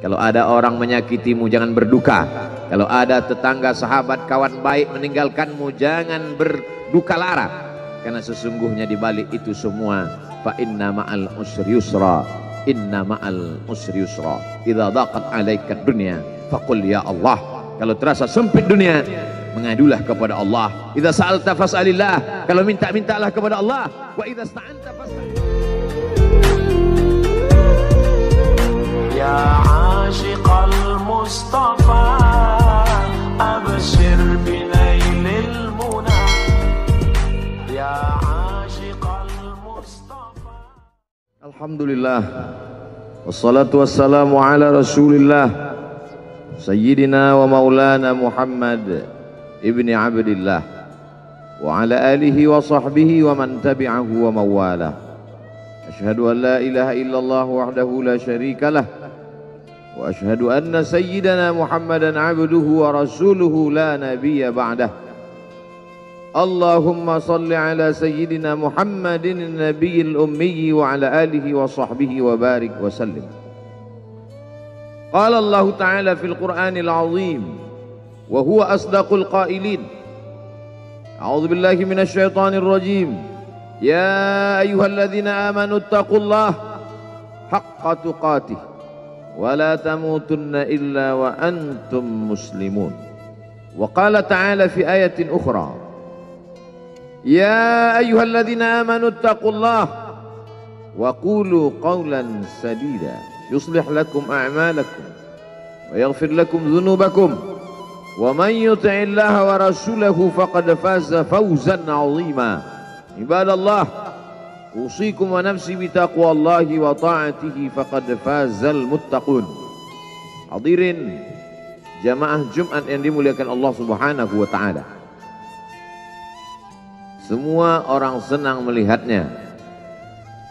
Kalau ada orang menyakitimu, jangan berduka. Kalau ada tetangga, sahabat, kawan baik meninggalkanmu, jangan berduka lara. Karena sesungguhnya di balik itu semua, fa inna ma'al usri yusra, inna ma'al usri yusra. Idza daqat 'alaika dunya faqul ya Allah. Kalau terasa sempit dunia, mengadulah kepada Allah. Idza sa'alta fas'alillah. Kalau minta-mintalah kepada Allah. Wa idza sta'anta fasta'in. Ya ashiqal Mustafa, abshir binailil muna. Ya ashiqal Mustafa. Alhamdulillah, wassalatu wassalamu ala rasulillah, sayyidina wa maulana Muhammad ibni abdillah, wa ala alihi wa sahbihi wa man tabi'ahu wa mawalah. Ashhadu an la ilaha illallah wahdahu la syarika lah, wa ashhadu anna sayyidana Muhammadan abduhu wa rasuluhu la nabiyya ba'dah. Allahumma salli ala sayyidina Muhammadin nabiyil ummi wa ala alihi wa sahbihi wa barik wa sallim. Qala Allah ta'ala fil Qur'anil azim wa huwa asdaqul qailin. A'udzu billahi minasy syaithanir rajim. Ya ayyuhalladzina amanu taqullaha haqqa tuqatih wa la tamutunna illa wa antum muslimun. Wa qala ta'ala fi ayatin ukhra, ya ayyuhalladzina amanu taqullaha wa qulu qawlan sadida yuslih lakum a'malakum wa yaghfir lakum dhunubakum wa man yuti'illaha wa rasulahu faqad faza fawzan 'azima. Ibadallah, usikum wa nafsi bitaqwallahi wa ta'atihi faqad fazal muttaqun. Hadirin jamaah Jumat yang dimuliakan Allah Subhanahu wa taala. Semua orang senang melihatnya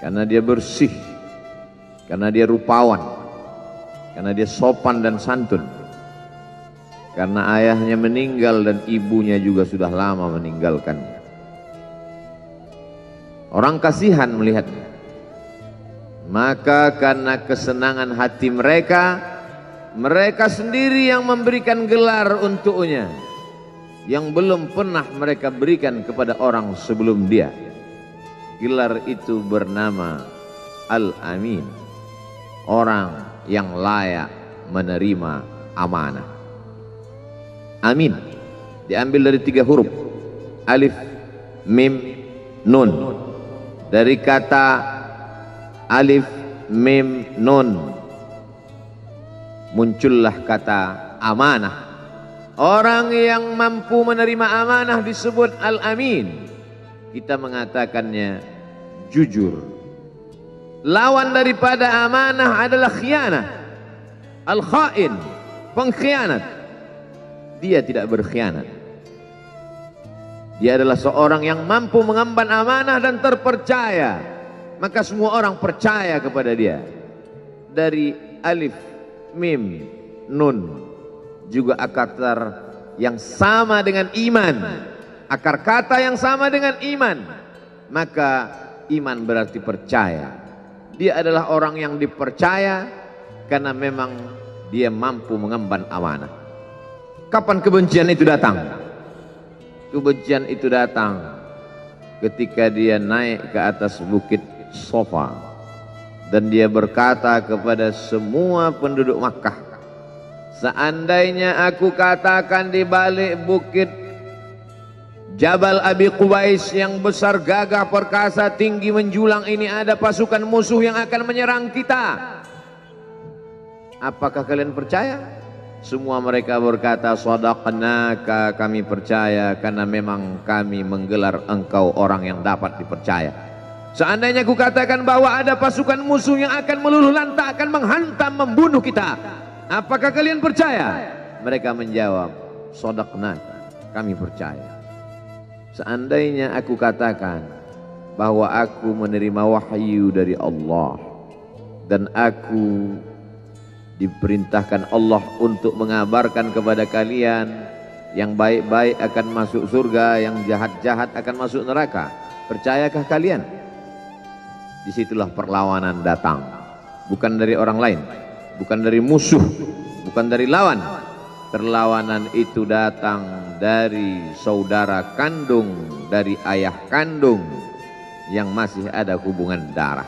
karena dia bersih, karena dia rupawan, karena dia sopan dan santun, karena ayahnya meninggal dan ibunya juga sudah lama meninggalkannya. Orang kasihan melihatnya. Maka karena kesenangan hati mereka, mereka sendiri yang memberikan gelar untuknya yang belum pernah mereka berikan kepada orang sebelum dia. Gelar itu bernama Al-Amin, orang yang layak menerima amanah. Amin diambil dari 3 huruf, alif, mim, nun. Dari kata alif, mim, nun muncullah kata amanah. Orang yang mampu menerima amanah disebut Al-Amin. Kita mengatakannya jujur. Lawan daripada amanah adalah khianah. Al-khain, pengkhianat. Dia tidak berkhianat. Dia adalah seorang yang mampu mengemban amanah dan terpercaya. Maka semua orang percaya kepada dia. Dari alif, mim, nun juga akar yang sama dengan iman. Akar kata yang sama dengan iman. Maka iman berarti percaya. Dia adalah orang yang dipercaya karena memang dia mampu mengemban amanah. Kapan kebencian itu datang? Kebencian itu datang ketika dia naik ke atas bukit Sofa dan dia berkata kepada semua penduduk Makkah, seandainya aku katakan di balik bukit Jabal Abi Qubais yang besar, gagah, perkasa, tinggi, menjulang ini ada pasukan musuh yang akan menyerang kita, apakah kalian percaya? Semua mereka berkata, shadaqnaka, kami percaya karena memang kami menggelar engkau orang yang dapat dipercaya. Seandainya aku katakan bahwa ada pasukan musuh yang akan meluluh lantakkan, menghantam, membunuh kita, apakah kalian percaya? Mereka menjawab, shadaqnaka, kami percaya. Seandainya aku katakan bahwa aku menerima wahyu dari Allah dan aku diperintahkan Allah untuk mengabarkan kepada kalian, yang baik-baik akan masuk surga, yang jahat-jahat akan masuk neraka, percayakah kalian? Disitulah perlawanan datang, bukan dari orang lain, bukan dari musuh, bukan dari lawan. Perlawanan itu datang dari saudara kandung, dari ayah kandung yang masih ada hubungan darah.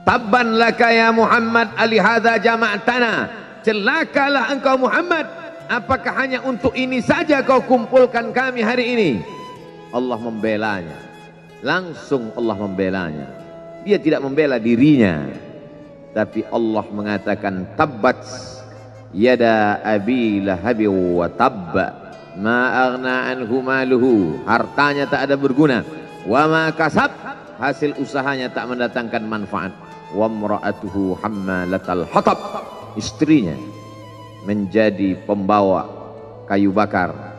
Tabban laka ya Muhammad alihadza jama'tana. Celakalah engkau Muhammad, apakah hanya untuk ini saja kau kumpulkan kami hari ini? Allah membelanya. Langsung Allah membelanya. Dia tidak membela dirinya, tapi Allah mengatakan tabbat yada abi lahabi wa tabba ma aghna anhu maluhu. Hartanya tak ada berguna. Wa ma kasab, hasil usahanya tak mendatangkan manfaat. Wa imra'atuhu hammalatal hatab, istrinya menjadi pembawa kayu bakar,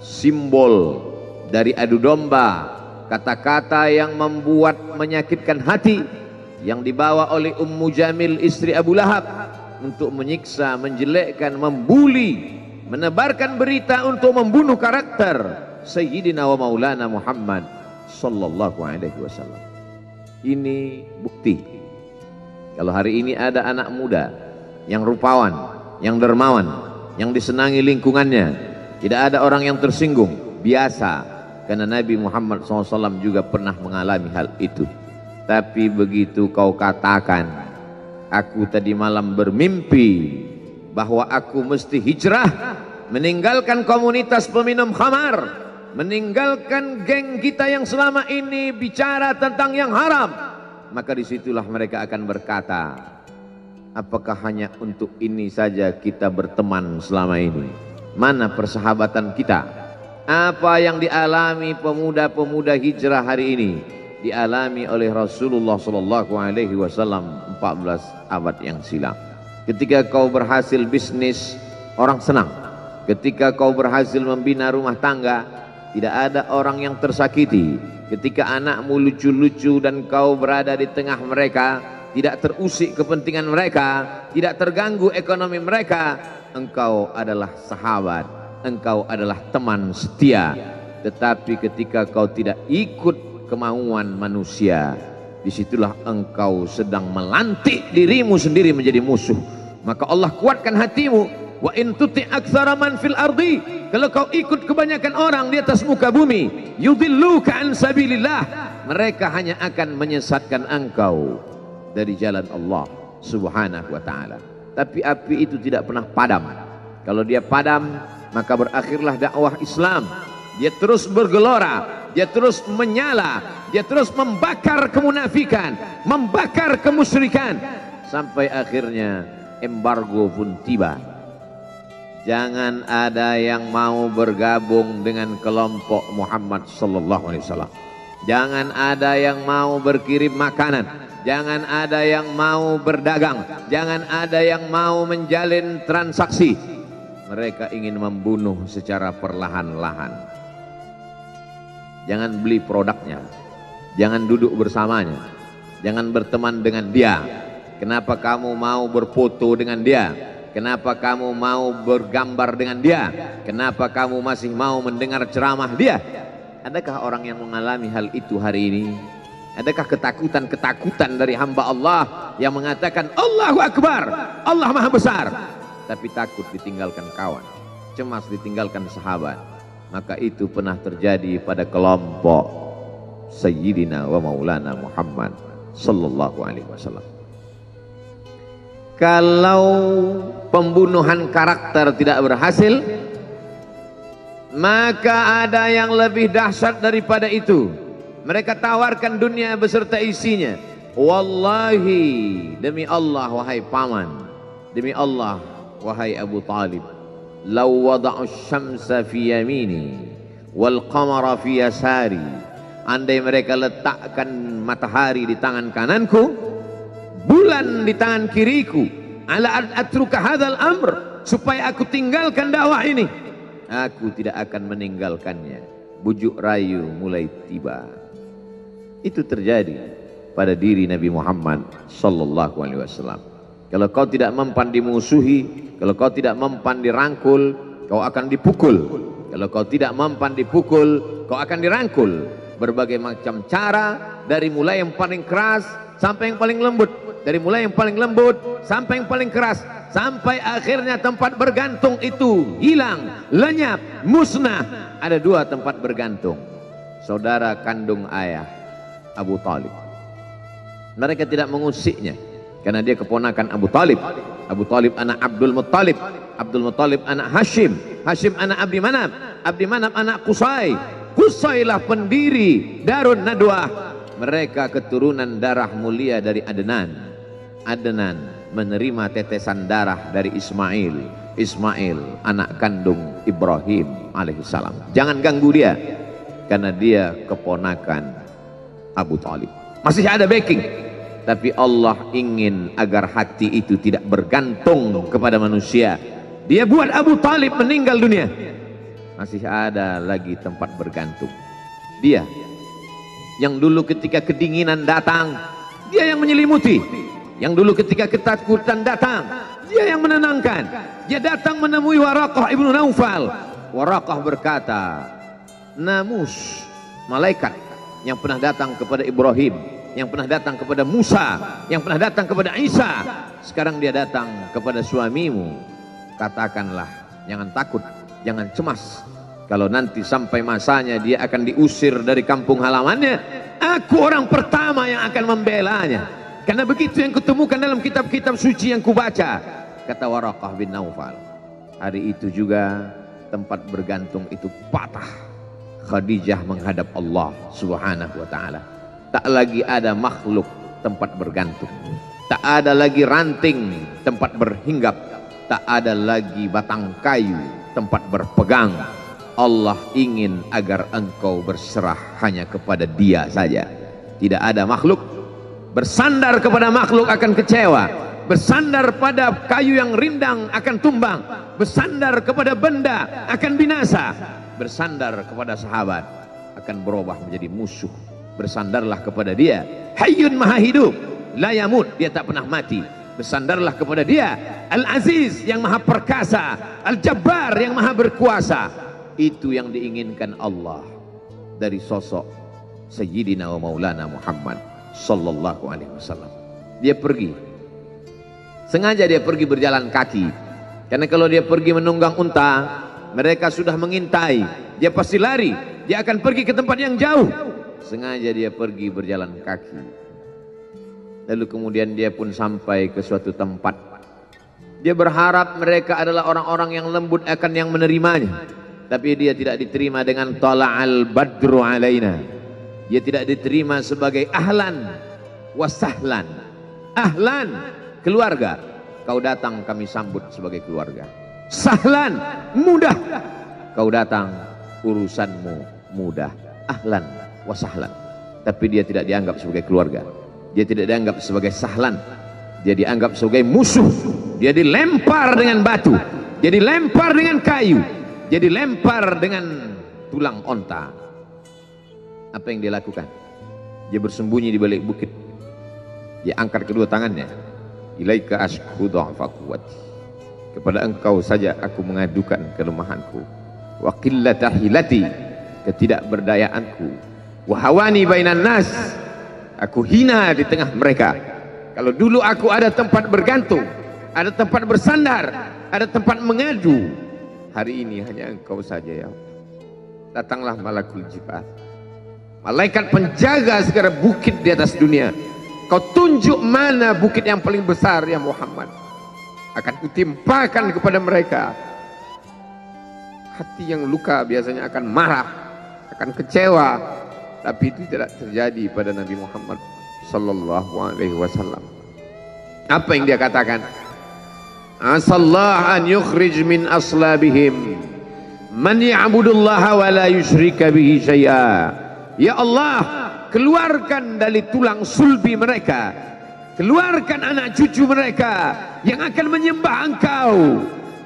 simbol dari adu domba, kata-kata yang membuat menyakitkan hati yang dibawa oleh Ummu Jamil istri Abu Lahab untuk menyiksa, menjelekkan, membuli, menebarkan berita untuk membunuh karakter Sayyidina wa Maulana Muhammad sallallahu alaihi wasallam. Ini bukti kalau hari ini ada anak muda yang rupawan, yang dermawan, yang disenangi lingkungannya, tidak ada orang yang tersinggung, biasa, karena Nabi Muhammad SAW juga pernah mengalami hal itu. Tapi begitu kau katakan, aku tadi malam bermimpi bahwa aku mesti hijrah, meninggalkan komunitas peminum khamar, meninggalkan geng kita yang selama ini bicara tentang yang haram, maka disitulah mereka akan berkata, apakah hanya untuk ini saja kita berteman selama ini? Mana persahabatan kita? Apa yang dialami pemuda-pemuda hijrah hari ini dialami oleh Rasulullah sallallahu alaihi wasallam 14 abad yang silam. Ketika kau berhasil bisnis, orang senang. Ketika kau berhasil membina rumah tangga, tidak ada orang yang tersakiti. Ketika anakmu lucu-lucu dan kau berada di tengah mereka, tidak terusik kepentingan mereka, tidak terganggu ekonomi mereka, engkau adalah sahabat, engkau adalah teman setia. Tetapi ketika kau tidak ikut kemauan manusia, disitulah engkau sedang melantik dirimu sendiri menjadi musuh. Maka Allah kuatkan hatimu. Wa in tuti aktsara man fil ardi, kalau kau ikut kebanyakan orang di atas muka bumi, yudilluka an sabilillah, mereka hanya akan menyesatkan engkau dari jalan Allah subhanahu wa ta'ala. Tapi api itu tidak pernah padam. Kalau dia padam, maka berakhirlah dakwah Islam. Dia terus bergelora, dia terus menyala, dia terus membakar kemunafikan, membakar kemusyrikan, sampai akhirnya embargo pun tiba. Jangan ada yang mau bergabung dengan kelompok Muhammad sallallahu alaihi wasallam. Jangan ada yang mau berkirim makanan, jangan ada yang mau berdagang, jangan ada yang mau menjalin transaksi. Mereka ingin membunuh secara perlahan-lahan. Jangan beli produknya, jangan duduk bersamanya, jangan berteman dengan dia. Kenapa kamu mau berfoto dengan dia? Kenapa kamu mau bergambar dengan dia? Kenapa kamu masih mau mendengar ceramah dia? Adakah orang yang mengalami hal itu hari ini? Adakah ketakutan-ketakutan dari hamba Allah yang mengatakan Allahu Akbar, Allah Maha Besar, tapi takut ditinggalkan kawan, cemas ditinggalkan sahabat? Maka itu pernah terjadi pada kelompok Sayyidina wa Maulana Muhammad sallallahu alaihi wasallam. Kalau pembunuhan karakter tidak berhasil, maka ada yang lebih dahsyat daripada itu. Mereka tawarkan dunia beserta isinya. Wallahi, demi Allah wahai paman, demi Allah wahai Abu Talib, law wada'u syamsa fi yamini wal qamara fi yasari, andai mereka letakkan matahari di tangan kananku, bulan di tangan kiriku, ala atruka hadzal amr, supaya aku tinggalkan dakwah ini, aku tidak akan meninggalkannya. Bujuk rayu mulai tiba. Itu terjadi pada diri Nabi Muhammad sallallahu alaihi wasallam. Kalau kau tidak mempan dimusuhi, kalau kau tidak mempan dirangkul, kau akan dipukul. Kalau kau tidak mempan dipukul, kau akan dirangkul. Berbagai macam cara, dari mulai yang paling keras sampai yang paling lembut. dari mulai yang paling lembut sampai yang paling keras, sampai akhirnya tempat bergantung itu hilang, lenyap, musnah. Ada 2 tempat bergantung. Saudara kandung ayah Abu Talib. Mereka tidak mengusiknya karena dia keponakan Abu Talib. Abu Talib anak Abdul Muttalib, Abdul Muttalib anak Hashim, Hashim anak Abdi Manaf, Abdi Manaf anak Qusay, Qusaylah pendiri Darun Nadwah. Mereka keturunan darah mulia dari Adnan. Adnan menerima tetesan darah dari Ismail. Ismail anak kandung Ibrahim alaihissalam. Jangan ganggu dia karena dia keponakan Abu Talib. Masih ada backing, tapi Allah ingin agar hati itu tidak bergantung kepada manusia. Dia buat Abu Talib meninggal dunia, masih ada lagi tempat bergantung. Dia yang dulu ketika kedinginan datang, dia yang menyelimuti. Yang dulu ketika ketakutan datang, dia yang menenangkan. Dia datang menemui Waraqah ibnu Naufal. Waraqah berkata, Namus, malaikat yang pernah datang kepada Ibrahim, yang pernah datang kepada Musa, yang pernah datang kepada Isa, sekarang dia datang kepada suamimu. Katakanlah, jangan takut, jangan cemas. Kalau nanti sampai masanya dia akan diusir dari kampung halamannya, aku orang pertama yang akan membelanya. Karena begitu yang kutemukan dalam kitab-kitab suci yang kubaca, kata Waraqah bin Naufal. Hari itu juga tempat bergantung itu patah. Khadijah menghadap Allah subhanahu wa ta'ala. Tak lagi ada makhluk tempat bergantung, tak ada lagi ranting tempat berhinggap, tak ada lagi batang kayu tempat berpegang. Allah ingin agar engkau berserah hanya kepada Dia saja. Tidak ada makhluk. Bersandar kepada makhluk akan kecewa, bersandar pada kayu yang rindang akan tumbang, bersandar kepada benda akan binasa, bersandar kepada sahabat akan berubah menjadi musuh. Bersandarlah kepada Dia, Hayyun Maha Hidup, la yamut, Dia tak pernah mati. Bersandarlah kepada Dia, Al-Aziz yang Maha Perkasa, Al-Jabbar yang Maha Berkuasa. Itu yang diinginkan Allah dari sosok Sayyidina wa Maulana Muhammad sallallahu alaihi wasallam. Dia pergi, sengaja dia pergi berjalan kaki, karena kalau dia pergi menunggang unta, mereka sudah mengintai. Dia pasti lari, dia akan pergi ke tempat yang jauh. Sengaja dia pergi berjalan kaki. Lalu kemudian dia pun sampai ke suatu tempat. Dia berharap mereka adalah orang-orang yang lembut akan yang menerimanya, tapi dia tidak diterima dengan tala'al badru alaina. Dia tidak diterima sebagai ahlan wasahlan. Ahlan, keluarga, kau datang kami sambut sebagai keluarga. Sahlan, mudah, kau datang urusanmu mudah. Ahlan wasahlan. Tapi dia tidak dianggap sebagai keluarga, dia tidak dianggap sebagai sahlan, dia dianggap sebagai musuh. Dia dilempar dengan batu, dia dilempar dengan kayu, dia dilempar dengan tulang onta. Apa yang dia lakukan? Dia bersembunyi di balik bukit. Dia angkat kedua tangannya. Ilaika ashku dha'fa quwwati. Kepada engkau saja aku mengadukan kelemahanku. Wa qillata hilati, ketidakberdayaanku. Wa hawani bainan nas, aku hina di tengah mereka. Kalau dulu aku ada tempat bergantung, ada tempat bersandar, ada tempat mengadu, hari ini hanya engkau saja ya Allah. Datanglah malakul jibal, malaikat penjaga segala bukit di atas dunia. Kau tunjuk mana bukit yang paling besar ya Muhammad, akan kutimpakan kepada mereka. Hati yang luka biasanya akan marah, akan kecewa, tapi itu tidak terjadi pada Nabi Muhammad sallallahu alaihi wasallam. Apa yang dia katakan? Asallah an yukhrij min aslabihim man ya'budullaha wa la yusyrika bihi syai'a. Ya Allah, keluarkan dari tulang sulbi mereka, keluarkan anak cucu mereka yang akan menyembah engkau.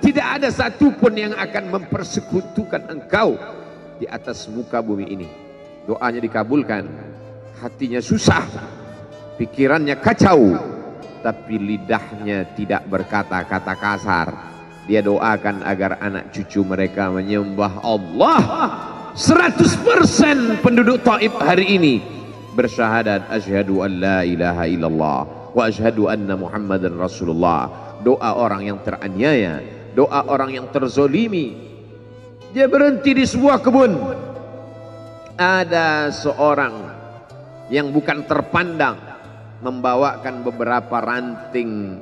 Tidak ada satupun yang akan mempersekutukan engkau di atas muka bumi ini. Doanya dikabulkan, hatinya susah, pikirannya kacau, tapi lidahnya tidak berkata-kata kasar. Dia doakan agar anak cucu mereka menyembah Allah. 100% penduduk Taif hari ini bersyahadat asyhadu an la ilaha illallah wa asyhadu anna Muhammadan Rasulullah. Doa orang yang teraniaya, doa orang yang terzolimi. Dia berhenti di sebuah kebun. Ada seorang yang bukan terpandang membawakan beberapa ranting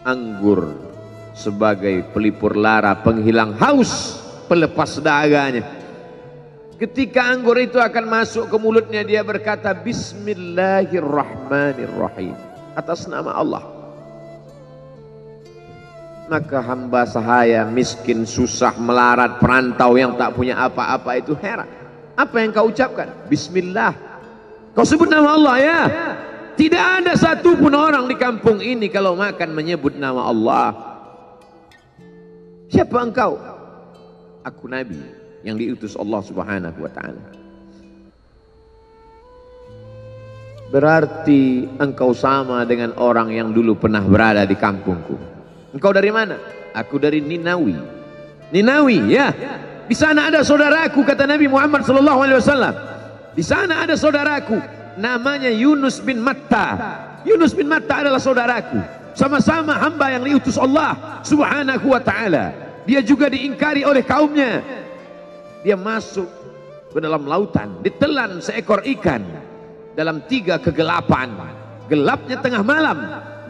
anggur sebagai pelipur lara, penghilang haus, pelepas dahaganya. Ketika anggur itu akan masuk ke mulutnya, dia berkata Bismillahirrahmanirrahim, atas nama Allah. Maka hamba sahaya miskin, susah, melarat, perantau yang tak punya apa-apa itu heran. Apa yang kau ucapkan? Bismillah. Kau sebut nama Allah ya. Tidak ada satupun orang di kampung ini kalau makan menyebut nama Allah. Siapa engkau? Aku Nabi yang diutus Allah Subhanahu wa ta'ala. Berarti engkau sama dengan orang yang dulu pernah berada di kampungku. Engkau dari mana? Aku dari Ninawi. Ninawi ya. Di sana ada saudaraku, kata Nabi Muhammad sallallahu alaihi wasallam. Di sana ada saudaraku namanya Yunus bin Matta. Yunus bin Matta adalah saudaraku. Sama-sama hamba yang diutus Allah Subhanahu wa ta'ala. Dia juga diingkari oleh kaumnya. Dia masuk ke dalam lautan, ditelan seekor ikan dalam 3 kegelapan. Gelapnya tengah malam,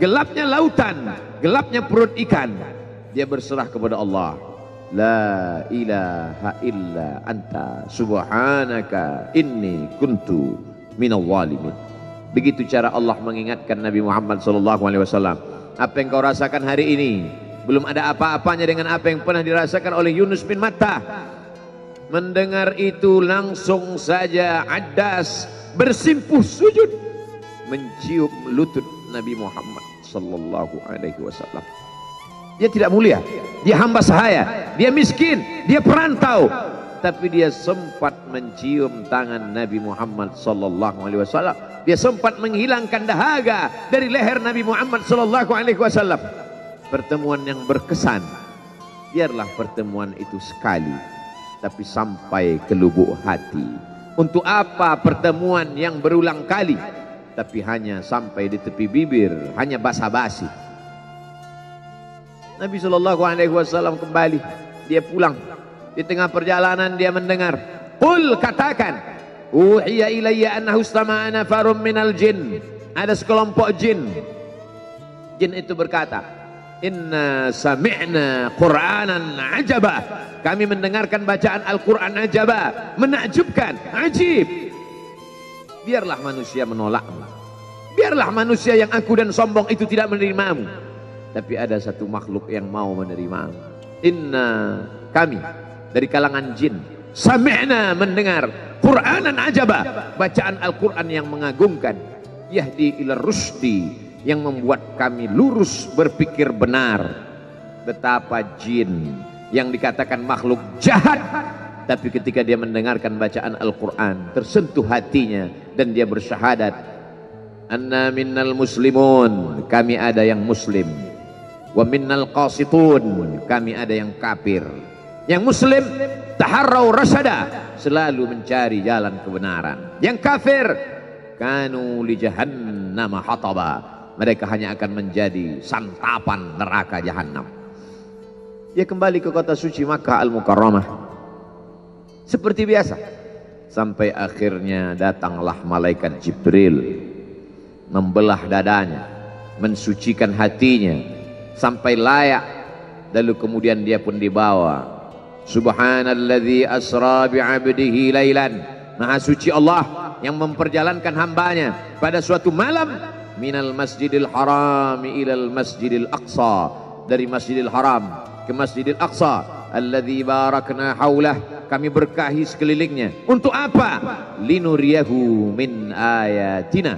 gelapnya lautan, gelapnya perut ikan. Dia berserah kepada Allah. La ilaha illa anta subhanaka inni kuntu minal zalimin. Begitu cara Allah mengingatkan Nabi Muhammad SAW. Apa yang kau rasakan hari ini belum ada apa-apanya dengan apa yang pernah dirasakan oleh Yunus bin Matta. Mendengar itu langsung saja Addas bersimpuh sujud mencium lutut Nabi Muhammad sallallahu alaihi wasallam. Dia tidak mulia, dia hamba sahaya, dia miskin, dia perantau, tapi dia sempat mencium tangan Nabi Muhammad sallallahu alaihi wasallam. Dia sempat menghilangkan dahaga dari leher Nabi Muhammad sallallahu alaihi wasallam. Pertemuan yang berkesan. Biarlah pertemuan itu sekali, tapi sampai ke lubuk hati. Untuk apa pertemuan yang berulang kali tapi hanya sampai di tepi bibir, hanya basa-basi? Nabi SAW kembali, dia pulang. Di tengah perjalanan dia mendengar, qul, katakan, uhiya ilayya annahu istama'a nafarun minal jin. Ada sekelompok jin. Jin itu berkata, inna sami'na qur'anan ajaba. Kami mendengarkan bacaan Al-Quran ajaba, menakjubkan, ajib. Biarlah manusia menolakmu, biarlah manusia yang aku dan sombong itu tidak menerimamu, tapi ada satu makhluk yang mau menerimamu. Inna, kami dari kalangan jin, sami'na, mendengar, Qur'anan ajaba, bacaan Al-Quran yang mengagumkan, yahdi ila rusdi, yang membuat kami lurus berpikir benar. Betapa jin yang dikatakan makhluk jahat, tapi ketika dia mendengarkan bacaan Al-Quran tersentuh hatinya dan dia bersyahadat, anna minnal muslimun, kami ada yang muslim, wa minnal qasitun, kami ada yang kafir. Yang muslim taharrau rasyada, selalu mencari jalan kebenaran. Yang kafir kanu li jahannam hataba, mereka hanya akan menjadi santapan neraka jahanam. Dia kembali ke kota suci Makkah Al-Mukarramah seperti biasa, sampai akhirnya datanglah malaikat Jibril membelah dadanya, mensucikan hatinya sampai layak, lalu kemudian dia pun dibawa. Subhanalladzi asra bi'abdihi lailan, maha suci Allah yang memperjalankan hambanya pada suatu malam, minal masjidil haram ilal masjidil aqsa, dari masjidil haram ke Masjidil Aqsa, alladzi barakna haulah, kami berkahi sekelilingnya. Untuk apa? Linuriyahu min ayatina,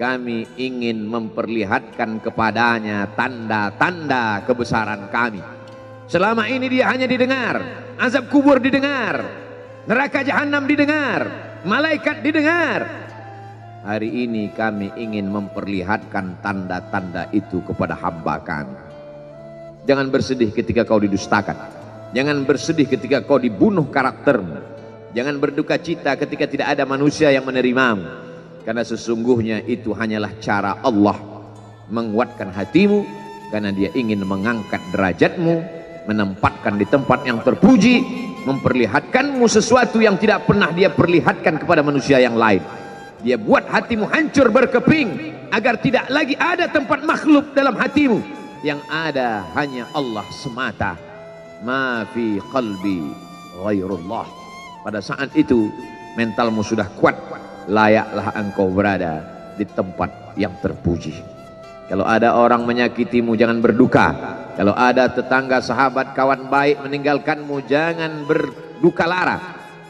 kami ingin memperlihatkan kepadanya tanda-tanda kebesaran kami. Selama ini dia hanya didengar, azab kubur didengar, neraka jahanam didengar, malaikat didengar. Hari ini kami ingin memperlihatkan tanda-tanda itu kepada hamba kami. Jangan bersedih ketika kau didustakan. Jangan bersedih ketika kau dibunuh karaktermu. Jangan berduka cita ketika tidak ada manusia yang menerimamu. karena sesungguhnya itu hanyalah cara Allah menguatkan hatimu, karena dia ingin mengangkat derajatmu, menempatkan di tempat yang terpuji, memperlihatkanmu sesuatu yang tidak pernah dia perlihatkan kepada manusia yang lain. Dia buat hatimu hancur berkeping agar tidak lagi ada tempat makhluk dalam hatimu, yang ada hanya Allah semata. Ma fi qalbi ghairullah. Pada saat itu mentalmu sudah kuat, layaklah engkau berada di tempat yang terpuji. Kalau ada orang menyakitimu, jangan berduka. Kalau ada tetangga, sahabat, kawan baik meninggalkanmu, jangan berduka lara,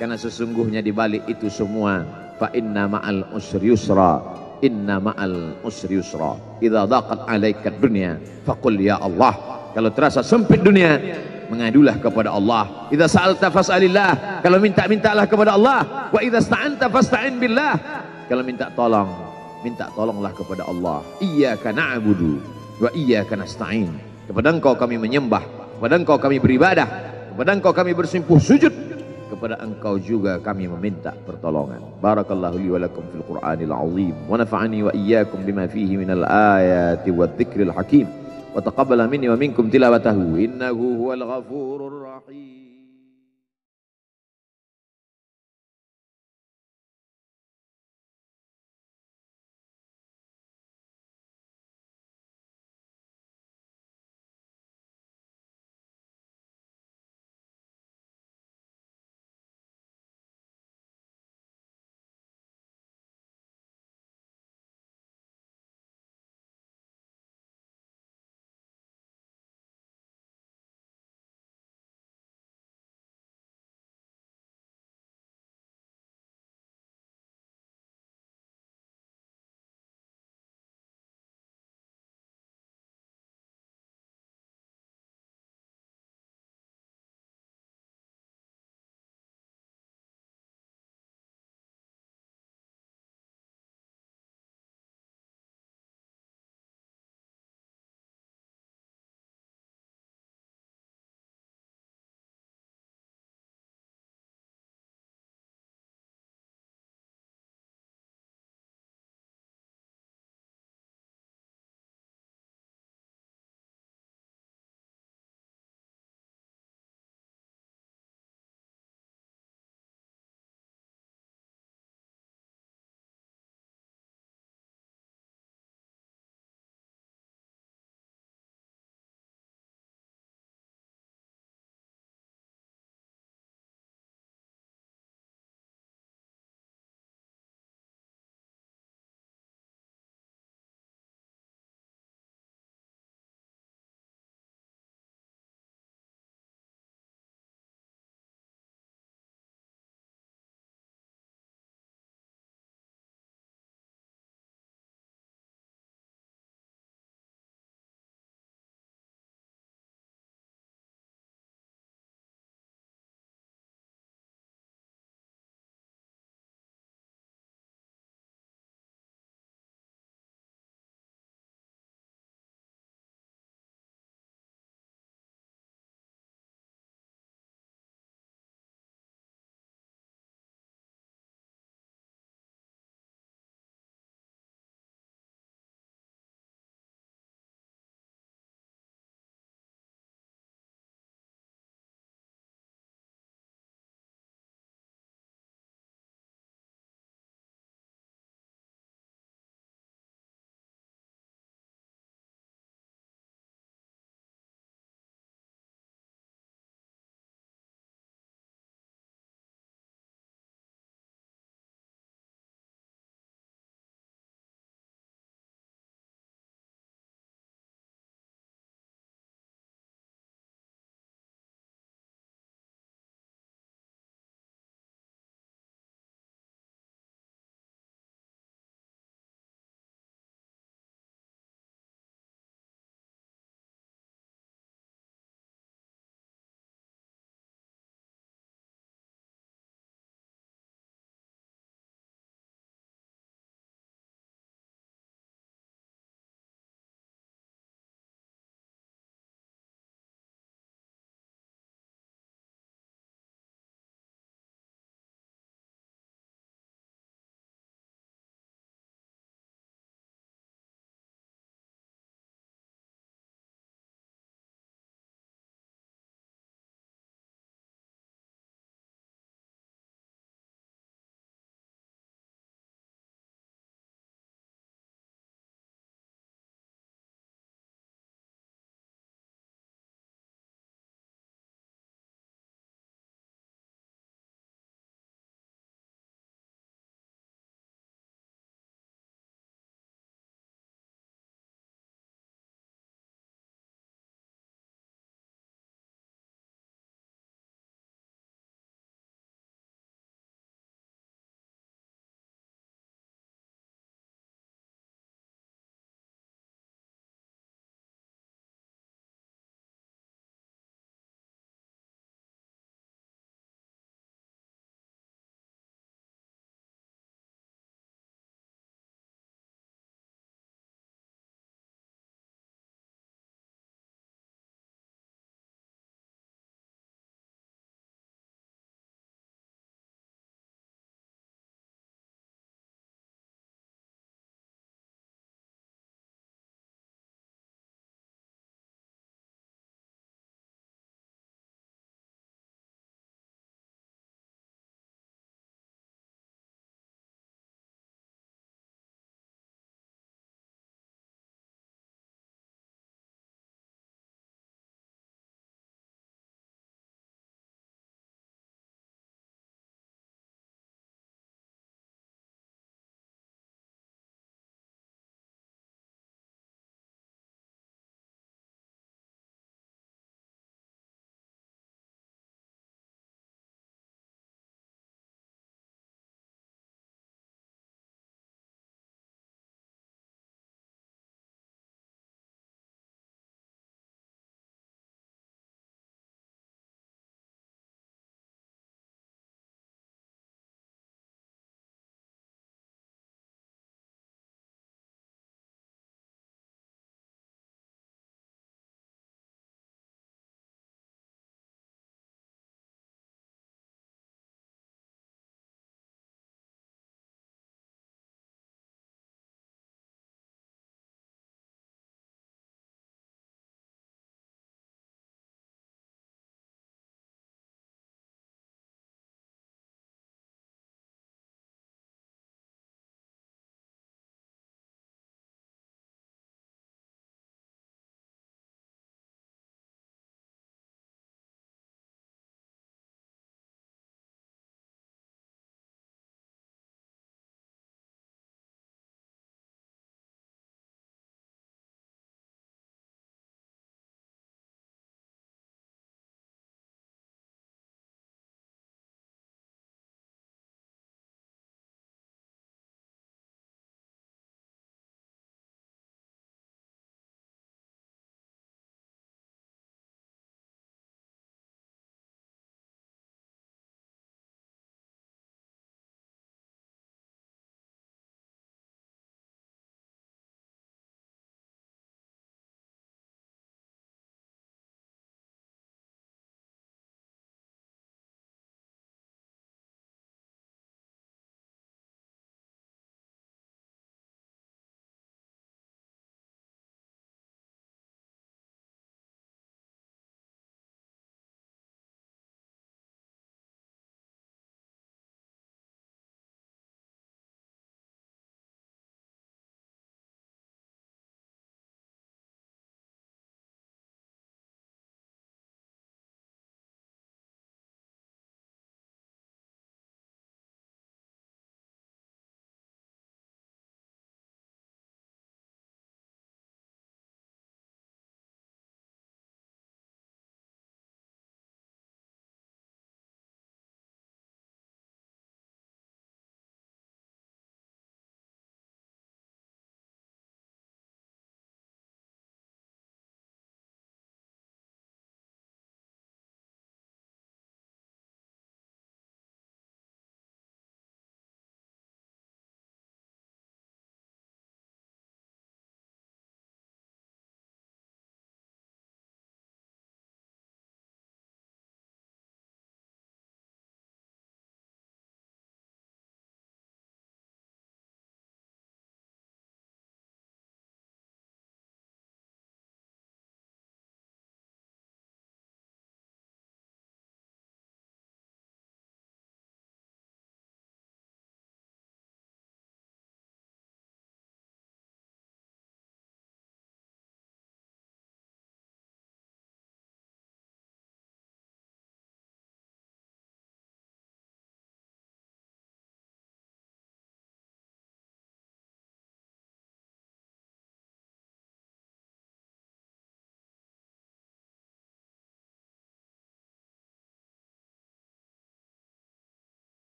karena sesungguhnya di balik itu semua, fa inna ma'al usri yusra, inna ma'al usri yusra, idza daqat 'alaika dunya faqul ya Allah. Kalau terasa sempit dunia, mengadulah kepada Allah. Idza sa'alta fas'alillah, kalau minta-mintalah kepada Allah. Wa idza sta'anta fasta'in billah, kalau minta tolong, minta tolonglah kepada Allah. Iyyaka na'budu wa iyyaka nasta'in. Kepada Engkau kami menyembah, kepada Engkau kami beribadah, kepada Engkau kami bersimpuh sujud, kepada Engkau juga kami meminta pertolongan. Barakallahu li wa lakum fil Qur'anil azim wa nafa'ani wa iyyakum bima fihi minal ayati wadh-dhikril hakim wa taqabbala minni wa minkum tilawatahu innahu huwal ghafurur rahim.